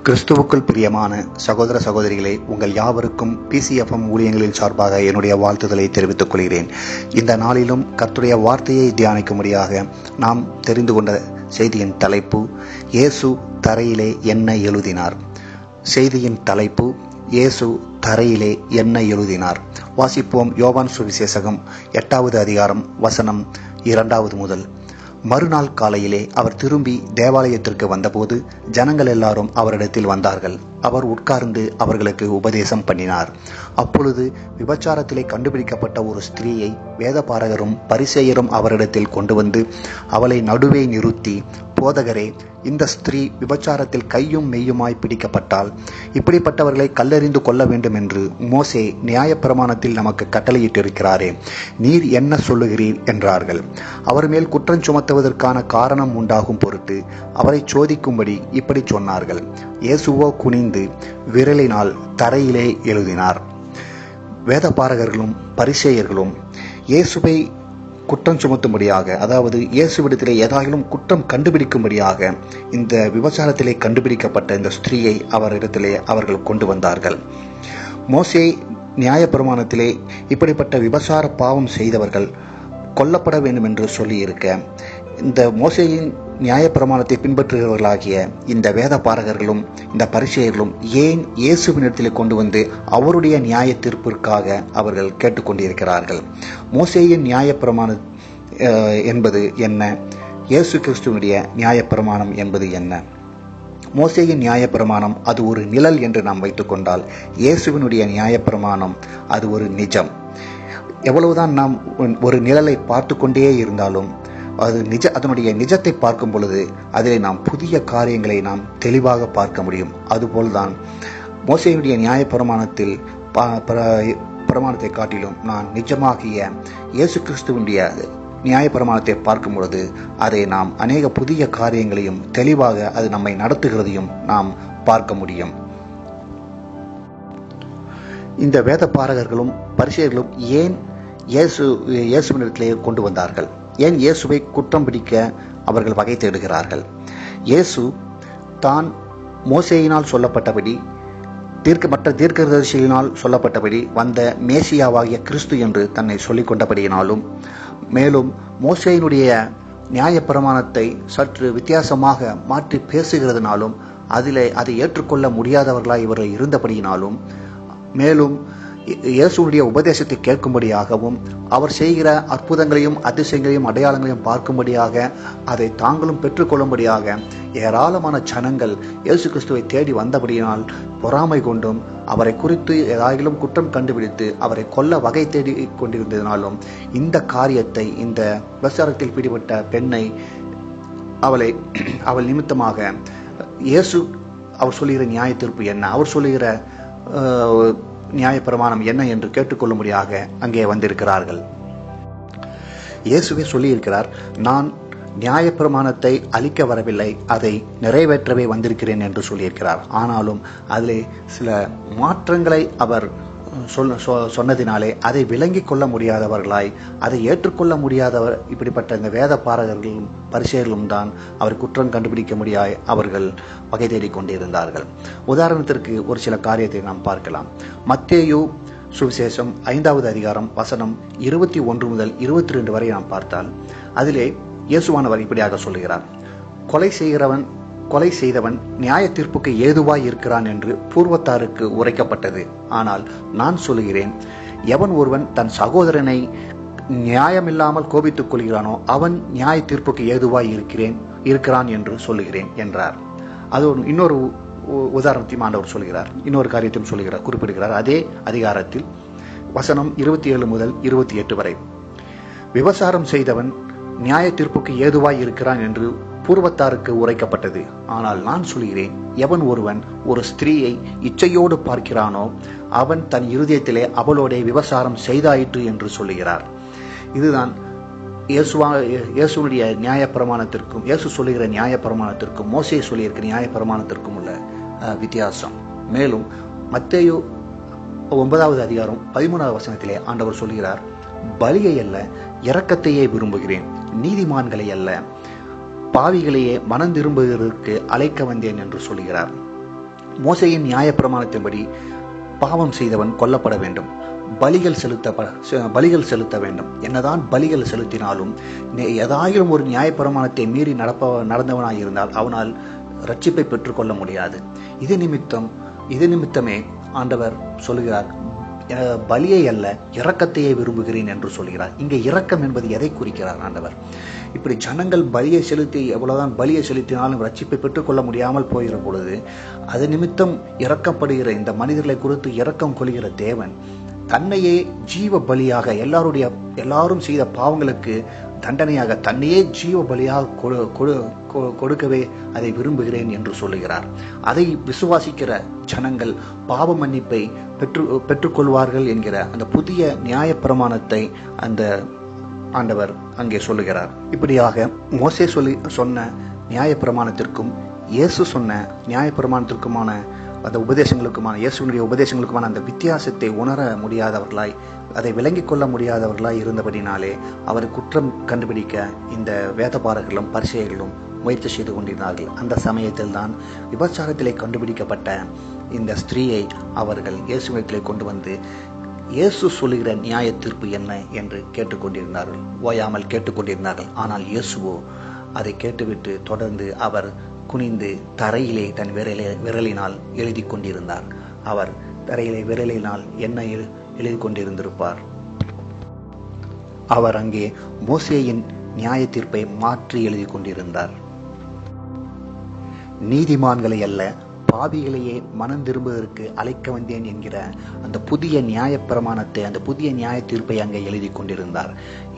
கிறிஸ்துவுக்குள் பிரியமான சகோதர சகோதரிகளே, உங்கள் யாவருக்கும் PCFM ஊழியங்களின் சார்பாக என்னுடைய வாழ்த்துதலை தெரிவித்துக் கொள்கிறேன். இந்த நாளிலும் கர்த்தருடைய வார்த்தையை தியானிக்கும்படியாக நாம் தெரிந்து கொண்ட செய்தியின் தலைப்பு, இயேசு தரையிலே என்ன எழுதினார். செய்தியின் தலைப்பு, இயேசு தரையிலே என்ன எழுதினார். வாசிப்போம். யோவான் சுவிசேஷகம் 8வது அதிகாரம் வசனம் 2 முதல். மறுநாள் காலையிலே அவர் திரும்பி தேவாலயத்திற்கு வந்தபோது ஜனங்கள் எல்லாரும் அவரிடத்தில் வந்தார்கள். அவர் உட்கார்ந்து அவர்களுக்கு உபதேசம் பண்ணினார். அப்பொழுது விபச்சாரத்திலே கண்டுபிடிக்கப்பட்ட ஒரு ஸ்திரீயை வேதபாரகரும் பரிசேயரும் அவரிடத்தில் கொண்டு வந்து அவளை நடுவே நிறுத்தி, போதகரே, இந்த ஸ்திரீ விபச்சாரத்தில் கையும் மெய்யுமாய் பிடிக்கப்பட்டால் இப்படிப்பட்டவர்களை கல்லெறிந்து கொள்ள வேண்டும் என்று மோசே நியாயப்பிரமாணத்தில் நமக்கு கட்டளையிட்டிருக்கிறாரே, நீர் என்ன சொல்லுகிறீர் என்றார்கள். அவர் மேல் குற்றம் சுமத்துவதற்கான காரணம் உண்டாகும் பொருட்டு அவரை சோதிக்கும்படி இப்படி சொன்னார்கள். இயேசுவோ குனிந்து விரலினால் தரையிலே எழுதினார். வேதபாரகர்களும் பரிசேயர்களும் இயேசுவை குற்றம் சுமத்தும்படியாக, அதாவது இயேசுவிடத்திலே ஏதாயிலும் குற்றம் கண்டுபிடிக்கும்படியாக இந்த விபச்சாரத்திலே கண்டுபிடிக்கப்பட்ட இந்த ஸ்திரீயை அவரிடத்திலே அவர்கள் கொண்டு வந்தார்கள். மோசே நியாயப்பிரமாணத்திலே இப்படிப்பட்ட விபச்சார பாவம் செய்தவர்கள் கொல்லப்பட வேண்டும் என்று சொல்லியிருக்க, இந்த மோசேயின் நியாயப்பிரமாணத்தை பின்பற்றுகிறவர்களாகிய இந்த வேதபாரகர்களும் இந்த பரிசேயர்களும் ஏன் இயேசுவினிடத்திலே கொண்டு வந்து அவருடைய நியாய தீர்ப்பிற்காக அவர்கள் கேட்டுக்கொண்டிருக்கிறார்கள்? மோசேயின் நியாயப்பிரமாணம் என்பது என்ன? இயேசு கிறிஸ்துவனுடைய நியாயப்பிரமாணம் என்பது என்ன? மோசேயின் நியாயப்பிரமாணம் அது ஒரு நிழல் என்று நாம் வைத்துக்கொண்டால், இயேசுவினுடைய நியாயப்பிரமாணம் அது ஒரு நிஜம். எவ்வளவுதான் நாம் ஒரு நிழலை பார்த்து கொண்டே இருந்தாலும் அதனுடைய நிஜத்தை பார்க்கும் பொழுது அதிலே நாம் புதிய காரியங்களை நாம் தெளிவாக பார்க்க முடியும். அதுபோல்தான் மோசேயுடைய நியாயப்பிரமாணத்தில் பிரமாணத்தை காட்டிலும் நான் நிஜமாகிய இயேசு கிறிஸ்துவனுடைய நியாயப்பிரமாணத்தை பார்க்கும் பொழுது அதை நாம் அநேக புதிய காரியங்களையும் தெளிவாக அது நம்மை நடத்துகிறதையும் நாம் பார்க்க முடியும். இந்த வேதபாரகர்களும் பரிசேயர்களும் ஏன் இயேசுவினிடத்திலே கொண்டு வந்தார்கள்? ஏன் இயேசுவை குற்றம் பிடிக்க அவர்கள் வகை தேடுகிறார்கள்? இயேசு தான் மோசேயினால் சொல்லப்பட்டபடி மற்ற தீர்க்கதரிசிகளினால் சொல்லப்பட்டபடி வந்த மேசியாவாகிய கிறிஸ்து என்று தன்னை சொல்லிக் கொண்டபடியினாலும், மேலும் மோசேயினுடைய நியாயப்பிரமாணத்தை சற்று வித்தியாசமாக மாற்றி பேசுகிறதுனாலும் அதை ஏற்றுக்கொள்ள முடியாதவர்களாய் இவர்கள் இருந்தபடியினாலும், மேலும் இயேசுடைய உபதேசத்தை கேட்கும்படியாகவும் அவர் செய்கிற அற்புதங்களையும் அதிசயங்களையும் அடையாளங்களையும் பார்க்கும்படியாக அதை தாங்களும் பெற்றுக்கொள்ளும்படியாக ஏராளமான ஜனங்கள் இயேசு கிறிஸ்துவை தேடி வந்தபடியினால் பொறாமை கொண்டும் அவரை குறித்து ஏதாயிலும் குற்றம் கண்டுபிடித்து அவரை கொல்ல வகை தேடி கொண்டிருந்ததினாலும் இந்த காரியத்தை, இந்த விபச்சாரத்தில் பிடிபட்ட பெண்ணை அவள் நிமித்தமாக இயேசு அவர் சொல்லுகிற நியாய தீர்ப்பு என்ன, அவர் சொல்லுகிற நியாயப்பிரமாணம் என்ன என்று கேட்டுக்கொள்ளும்படியாக அங்கே வந்திருக்கிறார்கள். இயேசுவே சொல்லியிருக்கிறார், நான் நியாயப்பிரமாணத்தை அழிக்க வரவில்லை, அதை நிறைவேற்றவே வந்திருக்கிறேன் என்று சொல்லியிருக்கிறார். ஆனாலும் அதிலே சில மாற்றங்களை அவர் சொன்னதினாலே அதை விளங்கிக் கொள்ள முடியாதவர்களாய், அதை ஏற்றுக்கொள்ள முடியாதவர் இப்படிப்பட்ட இந்த வேத பாரகர்களும் பரிசேயர்களும் தான் அவர் குற்றம் கண்டுபிடிக்க முடியாய் அவர்கள் வகை தேடிக் கொண்டிருந்தார்கள். உதாரணத்திற்கு ஒரு சில காரியத்தை நாம் பார்க்கலாம். மத்தேயு சுவிசேஷம் 5வது அதிகாரம் வசனம் 21 முதல் 22 வரை நாம் பார்த்தால், அதிலே இயேசுவானவர் இப்படியாக சொல்லுகிறார். கொலை செய்தவன் நியாய தீர்ப்புக்கு ஏதுவாய் இருக்கிறான் என்று பூர்வத்தாருக்கு உரைக்கப்பட்டது. ஆனால் நான் சொல்லுகிறேன், எவன் ஒருவன் தன் சகோதரனை நியாயமில்லாமல் கோபித்துக் கொள்கிறானோ அவன் நியாய தீர்ப்புக்கு ஏதுவாய் இருக்கிறான் என்று சொல்லுகிறேன் என்றார். அது இன்னொரு உதாரணத்தையும் ஆண்டவர் சொல்கிறார், இன்னொரு காரியத்தையும் குறிப்பிடுகிறார். அதே அதிகாரத்தில் வசனம் 27 முதல் 28 வரை, விபசாரம் செய்தவன் நியாய தீர்ப்புக்கு ஏதுவாய் இருக்கிறான் என்று பூர்வத்தாருக்கு உரைக்கப்பட்டது. ஆனால் நான் சொல்கிறேன், எவன் ஒருவன் ஒரு ஸ்திரீயை இச்சையோடு பார்க்கிறானோ அவன் தன் இருதயத்திலே அவளோட விபசாரம் செய்தாயிற்று என்று சொல்லுகிறார். இதுதான் இயேசுனுடைய நியாயப்பிரமாணத்திற்கும், இயேசு சொல்லுகிற நியாயப்பிரமாணத்திற்கும் மோசே சொல்லியிருக்கிற நியாயப்பிரமாணத்திற்கும் உள்ள வித்தியாசம். மேலும் மத்தேயு 9வது அதிகாரம் 13வது வசனத்திலே ஆண்டவர் சொல்கிறார், பலியை அல்ல இரக்கத்தையே விரும்புகிறேன், நீதிமான்களை அல்ல பாவிகளையே மனம் திரும்புவதற்கு அழைக்க வந்தேன் என்று சொல்கிறார். மோசேயின் நியாயப்பிரமாணத்தின்படி பாவம் செய்தவன் கொல்லப்பட வேண்டும், பலிகள் செலுத்த வேண்டும். என்னதான் பலிகள் செலுத்தினாலும் ஏதாயிலும் ஒரு நியாயப்பிரமாணத்தை மீறி நடந்தவனாய் இருந்தால் அவனால் ரட்சிப்பை பெற்றுக்கொள்ள முடியாது. இது நிமித்தமே ஆண்டவர் சொல்கிறார், பலியை அல்ல இரக்கத்தையே விரும்புகிறேன் என்று சொல்கிறார். இங்கே இரக்கம் என்பது எதை குறிக்கிறார் ஆண்டவர்? இப்படி ஜனங்கள் பலியை செலுத்தி எவ்வளவுதான் பலியை செலுத்தினாலும் ரட்சிப்பை பெற்றுக்கொள்ள முடியாமல் போகிற பொழுது அது நிமித்தம் இரக்கப்படுகிற இந்த மனிதர்களை குறித்து இரக்கம் கொள்கிற தேவன் தன்னையே ஜீவ பலியாக எல்லாரும் செய்த பாவங்களுக்கு தண்டனையாக தன்னையே ஜீவ பலியாக கொடுக்கவே அதை விரும்புகிறேன் என்று சொல்லுகிறார். அதை விசுவாசிக்கிற ஜனங்கள் பாவ மன்னிப்பை பெற்றுக்கொள்வார்கள் என்கிற அந்த புதிய நியாயப்பிரமாணத்தை அந்த ஆண்டவர் அங்கே சொல்லுகிறார். இப்படியாக மோசே சொன்ன நியாயப்பிரமாணத்திற்கும் இயேசு சொன்ன நியாயப்பிரமாணத்திற்குமான அந்த இயேசுவினுடைய உபதேசங்களுக்குமான அந்த வித்தியாசத்தை உணர முடியாதவர்களாய், அதை விளங்கிக் கொள்ள முடியாதவர்களாய் இருந்தபடினாலே அவரை குற்றம் கண்டுபிடிக்க இந்த வேதபாரர்களும் பரிசேயர்களும் முயற்சி செய்து கொண்டிருந்தார்கள். அந்த சமயத்தில் தான் விபச்சாரத்திலே கண்டுபிடிக்கப்பட்ட இந்த ஸ்திரீயை அவர்கள் இயேசுவிடத்திலே கொண்டு வந்து இயேசு சொல்லுகிற நியாய தீர்ப்பு என்ன என்று கேட்டுக்கொண்டிருந்தார்கள், ஓயாமல் கேட்டுக்கொண்டிருந்தார்கள். ஆனால் இயேசுவோ அதை கேட்டுவிட்டு தொடர்ந்து அவர் குனிந்து தரையிலே தன் விரலினால் எழுதி கொண்டிருந்தார். அவர் தரையிலே விரலினால் என்ன எழுதி கொண்டிருந்திருப்பார்? அவர் அங்கே மோசேயின் நியாய தீர்ப்பை மாற்றி எழுதி கொண்டிருந்தார். நீதிமான்களை அல்ல பாவிகளையே மனம் திரும்புவதற்கு அழைக்க வந்தேன் என்கிற அந்த புதிய நியாயப்பிரமாணத்தை, அந்த புதிய நியாய தீர்ப்பை அங்கே எழுதி கொண்டிருந்தார்.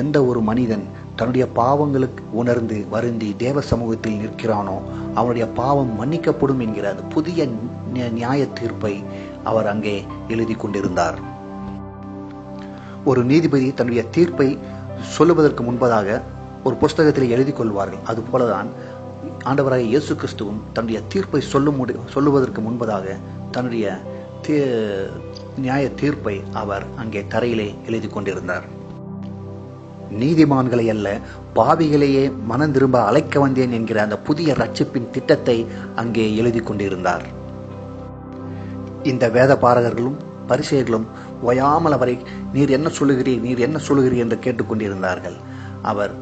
எந்த ஒரு மனிதன் தன்னுடைய பாவங்களுக்கு உணர்ந்து வருந்தி தேவ சமூகத்தில் நிற்கிறானோ அவனுடைய பாவம் மன்னிக்கப்படும் என்கிற அந்த புதிய நியாய தீர்ப்பை அவர் அங்கே எழுதி கொண்டிருந்தார். ஒரு நீதிபதி தன்னுடைய தீர்ப்பை சொல்லுவதற்கு முன்பதாக ஒரு புஸ்தகத்தில் எழுதி கொள்வார்கள். அதுபோலதான் ஆண்டவராக இயேசு கிறிஸ்துவும் தன்னுடைய தீர்ப்பை சொல்லுவதற்கு முன்பதாக தன்னுடைய நியாய தீர்ப்பை அவர் அங்கே தரையிலே எழுதி கொண்டிருந்தார். நீதிமான்களை அல்ல பாவிகளையே மனம் திரும்ப அழைக்க வந்தேன் என்கிற அந்த புதிய ரட்சிப்பின் திட்டத்தை அங்கே எழுதி கொண்டிருந்தார். இந்த வேத பாரகர்களும் பரிசேயர்களும் ஓயாமல் அவரை நீர் என்ன சொல்லுகிறீர் என்று கேட்டுக்கொண்டிருந்தார்கள். அவர்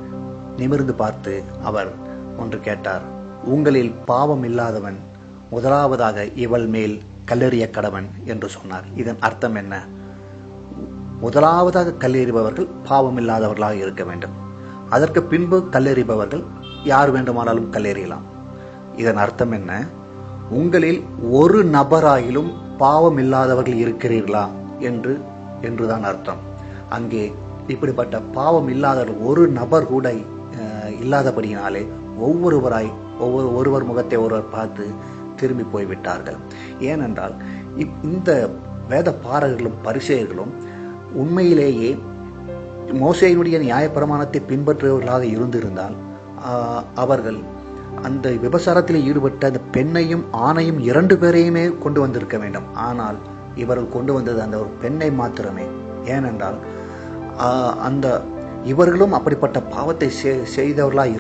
நிமிர்ந்து பார்த்து அவர் ஒன்று கேட்டார். உங்களில் பாவம் இல்லாதவன் முதலாவதாக இவள் மேல் கல்லெறிய கடவன் என்று சொன்னார். இதன் அர்த்தம் என்ன? முதலாவதாக கல்லெறிபவர்கள் பாவம் இல்லாதவர்களாக இருக்க வேண்டும். அதற்கு பின்பு கல்லெறிபவர்கள் யார் வேண்டுமானாலும் கல்லெறியலாம். இதன் அர்த்தம் என்ன? உங்களில் ஒரு நபராயிலும் பாவம் இல்லாதவர்கள் இருக்கிறீர்களா என்றுதான் அர்த்தம். அங்கே இப்படிப்பட்ட பாவம் இல்லாதவர்கள் ஒரு நபர் கூட இல்லாதபடியினாலே ஒருவர் முகத்தை ஒருவர் பார்த்து திரும்பி போய்விட்டார்கள். ஏனென்றால் இந்த வேத பாரகர்களும் பரிசேயர்களும் உண்மையிலேயே மோசேயினுடைய நியாயப்பிரமாணத்தை பின்பற்றுபவர்களாக இருந்திருந்தால் அவர்கள் அந்த விபச்சாரத்தில் ஈடுபட்ட அந்த பெண்ணையும் ஆணையும் 2 பேரையுமே கொண்டு வந்திருக்க வேண்டும். ஆனால் இவர்கள் கொண்டு வந்தது அந்த ஒரு பெண்ணை மாத்திரமே. ஏனென்றால் அந்த இவர்களும் அப்படிப்பட்ட பாவத்தை செய்தவர்களாக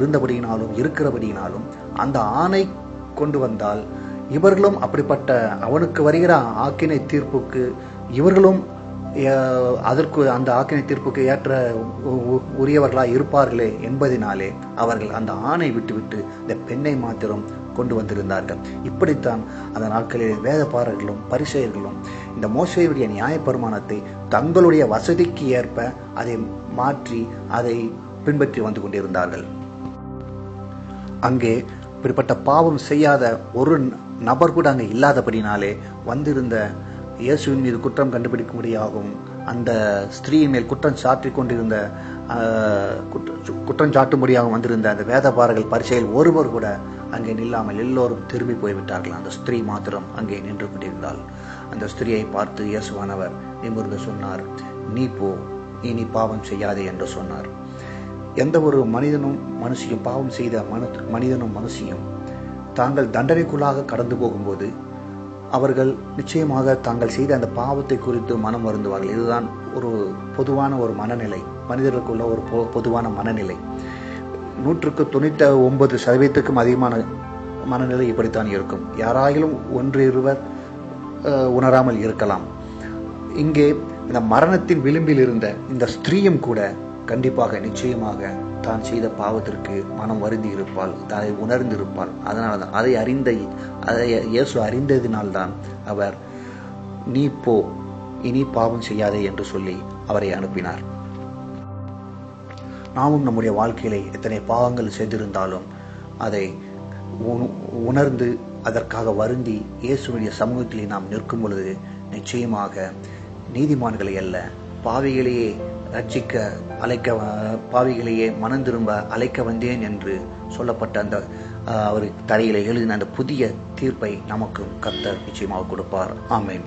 இருக்கிறபடியினாலும் அந்த ஆணை கொண்டு வந்தால் இவர்களும் அப்படிப்பட்ட அவனுக்கு வருகிற ஆக்கினை தீர்ப்புக்கு இவர்களும் அந்த ஆக்கினை தீர்ப்புக்கு ஏற்ற உரியவர்களாக இருப்பார்களே என்பதினாலே அவர்கள் அந்த ஆணை விட்டுவிட்டு இந்த பெண்ணை மாத்திரம் கொண்டு வந்திருந்தார்கள். இப்படித்தான் அந்த நாட்களில் வேதபாரர்களும் பரிசேயர்களும் இந்த மோசேயுடைய நியாயப்பிரமாணத்தை தங்களுடைய வசதிக்கு ஏற்ப அதை மாற்றி அதை பின்பற்றி வந்து கொண்டிருந்தார்கள். அங்கே இப்படிப்பட்ட பாவம் செய்யாத ஒரு நபர் கூட அங்கே இல்லாதபடினாலே வந்திருந்த இயேசுவின் மீது குற்றம் கண்டுபிடிக்கும்படியாகவும் அந்த ஸ்திரீயின் மேல் குற்றம் சாட்டும்படியாகவும் வந்திருந்த அந்த வேதபாரர்கள் பரிசையில் ஒருவர் கூட அங்கே நில்லாமல் எல்லோரும் திரும்பி போய்விட்டார்கள். அந்த ஸ்திரீ மாத்திரம் அங்கே நின்று கொண்டிருந்தாள். அந்த ஸ்திரீயை பார்த்து இயேசுவானவர் நிமிர்ந்து சொன்னார், நீ போ, இனி பாவம் செய்யாதே என்று சொன்னார். எந்த ஒரு மனுஷியும் பாவம் செய்த மனிதனும் மனுஷியும் தாங்கள் தண்டனைக்குள்ளாக கடந்து போகும்போது அவர்கள் நிச்சயமாக தாங்கள் செய்த அந்த பாவத்தை குறித்து மனம் வருந்துவார்கள். இதுதான் ஒரு பொதுவான ஒரு மனநிலை, மனிதர்களுக்குள்ள ஒரு பொதுவான மனநிலை. 99% அதிகமான மனநிலை இப்படித்தான் இருக்கும். யாராயிலும் ஒன்று இருவர் உணராமல் இருக்கலாம். இங்கே இந்த மரணத்தின் விளிம்பில் இருந்த இந்த ஸ்திரீயும் கூட கண்டிப்பாக நிச்சயமாக தான் செய்த பாவத்திற்கு மனம் வருந்தி இருப்பாள், அதை உணர்ந்திருப்பாள். அதனால தான் அதை இயேசு அறிந்ததினால்தான் அவர் நீ போ, இனி பாவம் செய்யாதே என்று சொல்லி அவரை அனுப்பினார். நாமும் நம்முடைய வாழ்க்கையிலே எத்தனை பாவங்கள் செய்திருந்தாலும் அதை உணர்ந்து அதற்காக வருந்தி இயேசுடைய சமூகத்திலே நாம் நிற்கும் பொழுது நிச்சயமாக நீதிமான்களை அல்ல, பாவிகளையே ரட்சிக்க பாவிகளையே மனம் திரும்ப அழைக்க வந்தேன் என்று சொல்லப்பட்ட அந்த அவர் தரையில எழுதின அந்த புதிய தீர்ப்பை நமக்கு கர்த்தர் நிச்சயமாக கொடுப்பார். ஆமென்.